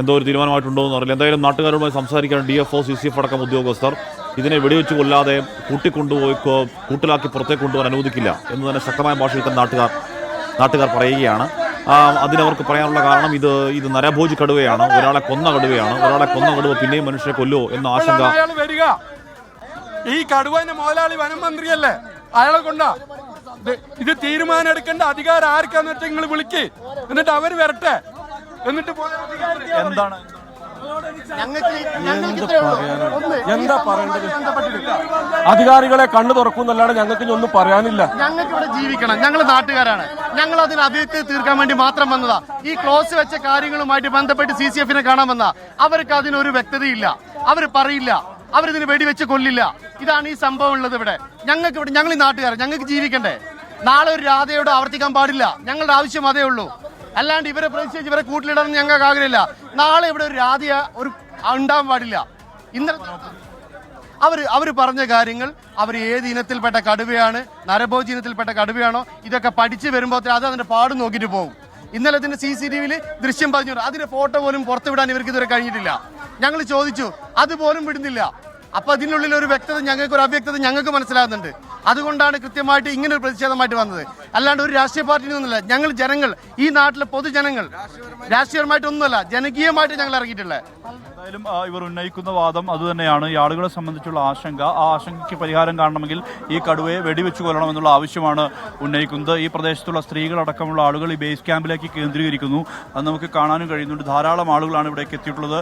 എന്തോ ഒരു തീരുമാനമായിട്ടുണ്ടോ എന്ന് അറിയില്ല. എന്തായാലും നാട്ടുകാരുമായി സംസാരിക്കാൻ DFO CCF അടക്കം ഉദ്യോഗസ്ഥർ ഇതിനെ വെടിവെച്ച് കൊല്ലാതെ കൂട്ടിക്കൊണ്ടുപോയി കൂട്ടിലാക്കി പുറത്തേക്ക് കൊണ്ടുപോകാൻ അനുവദിക്കില്ല എന്ന് തന്നെ ശക്തമായ ഭാഷയിൽ തന്നെ നാട്ടുകാർ പറയുകയാണ്. അതിനവർക്ക് പറയാനുള്ള കാരണം ഇത് നരഭോജി കടുവയാണ്, ഒരാളെ കൊന്ന കടുവ പിന്നെയും മനുഷ്യരെ കൊല്ലുമോ എന്ന ആശങ്ക. ഈ കടുവന്റെ മുതലാളി വനം മന്ത്രിയല്ലേ, അയാളെ കൊണ്ടാ ഇത് തീരുമാനം എടുക്കേണ്ട അധികാരം ആർക്കാന്ന് വെച്ചാൽ നിങ്ങൾ വിളിക്ക്, എന്നിട്ട് അവര് വരട്ടെ, എന്നിട്ട് എന്താണ് എന്താ പറയേണ്ടത്? അധികാരികളെ കണ്ണു തുറക്കുന്നല്ലാതെ ഞങ്ങൾക്ക് ഒന്നും പറയാനില്ല. ഞങ്ങൾക്ക് ഇവിടെ ജീവിക്കണം, ഞങ്ങൾ നാട്ടുകാരാണ്, ഞങ്ങൾ അതിന് അതിർത്തി തീർക്കാൻ വേണ്ടി മാത്രം വന്നതാ. ഈ ക്ലോസ് വെച്ച കാര്യങ്ങളുമായിട്ട് ബന്ധപ്പെട്ട് CCF-നെ കാണാൻ വന്നതാ. അവർക്ക് അതിനൊരു വ്യക്തതയില്ല, അവർ പറയില്ല, അവരിതിന് വെടിവെച്ച് കൊല്ലില്ല. ഇതാണ് ഈ സംഭവം ഉള്ളത് ഇവിടെ. ഞങ്ങൾ ഈ നാട്ടുകാർ, ഞങ്ങൾക്ക് ജീവിക്കണ്ടേ. നാളെ ഒരു രാധയോട് ആവർത്തിക്കാൻ പാടില്ല, ഞങ്ങളുടെ ആവശ്യം അതേ ഉള്ളൂ. അല്ലാണ്ട് ഇവരെ പ്രതിഷേധിച്ച് ഇവരെ കൂട്ടിലിടാൻ ഞങ്ങൾക്ക് ആഗ്രഹമില്ല. നാളെ ഇവിടെ ഒരു രാധയ ഉണ്ടാവാൻ പാടില്ല. ഇന്നലെ അവര് പറഞ്ഞ കാര്യങ്ങൾ, അവർ ഏത് ഇനത്തിൽപ്പെട്ട കടുവയാണ്, നരഭോജി ഇനത്തിൽപ്പെട്ട കടുവയാണോ, ഇതൊക്കെ പഠിച്ച് വരുമ്പോൾ അത് അതിന്റെ പാട് നോക്കിയിട്ട് പോകും. ഇന്നലെ ഇതിന്റെ CCTV-യിൽ ദൃശ്യം പറഞ്ഞു, അതിന്റെ ഫോട്ടോ പോലും പുറത്തുവിടാൻ ഇവർക്ക് ഇതുവരെ കഴിഞ്ഞിട്ടില്ല. ഞങ്ങൾ ചോദിച്ചു, അതുപോലും വിടുന്നില്ല. അപ്പൊ അതിനുള്ളിൽ ഒരു വ്യക്തത, ഞങ്ങൾക്ക് ഒരു അവ്യക്തത ഞങ്ങൾക്ക് മനസ്സിലാകുന്നുണ്ട്. അതുകൊണ്ടാണ് കൃത്യമായിട്ട് ഇങ്ങനെ ഒരു പ്രതിഷേധമായിട്ട് വന്നത്. അല്ലാണ്ട് ഒരു രാഷ്ട്രീയ പാർട്ടിയിൽ നിന്നല്ല, ഞങ്ങൾ ജനങ്ങൾ, ഈ നാട്ടിലെ പൊതുജനങ്ങൾ, രാഷ്ട്രീയമായിട്ടൊന്നുമല്ല, ജനകീയമായിട്ട് ഞങ്ങൾ ഇറങ്ങിയിട്ടുള്ളത്. എന്തായാലും ഇവർ ഉന്നയിക്കുന്ന വാദം അതുതന്നെയാണ്. ഈ ആളുകളെ സംബന്ധിച്ചുള്ള ആശങ്ക, ആ ആശങ്കയ്ക്ക് പരിഹാരം കാണണമെങ്കിൽ ഈ കടുവയെ വെടിവെച്ച് കൊല്ലണമെന്നുള്ള ആവശ്യമാണ് ഉന്നയിക്കുന്നത്. ഈ പ്രദേശത്തുള്ള സ്ത്രീകളടക്കമുള്ള ആളുകൾ ഈ ബേസ് ക്യാമ്പിലേക്ക് കേന്ദ്രീകരിക്കുന്നു. അത് നമുക്ക് കാണാനും കഴിയുന്നുണ്ട്. ധാരാളം ആളുകളാണ് ഇവിടേക്ക് എത്തിയിട്ടുള്ളത്.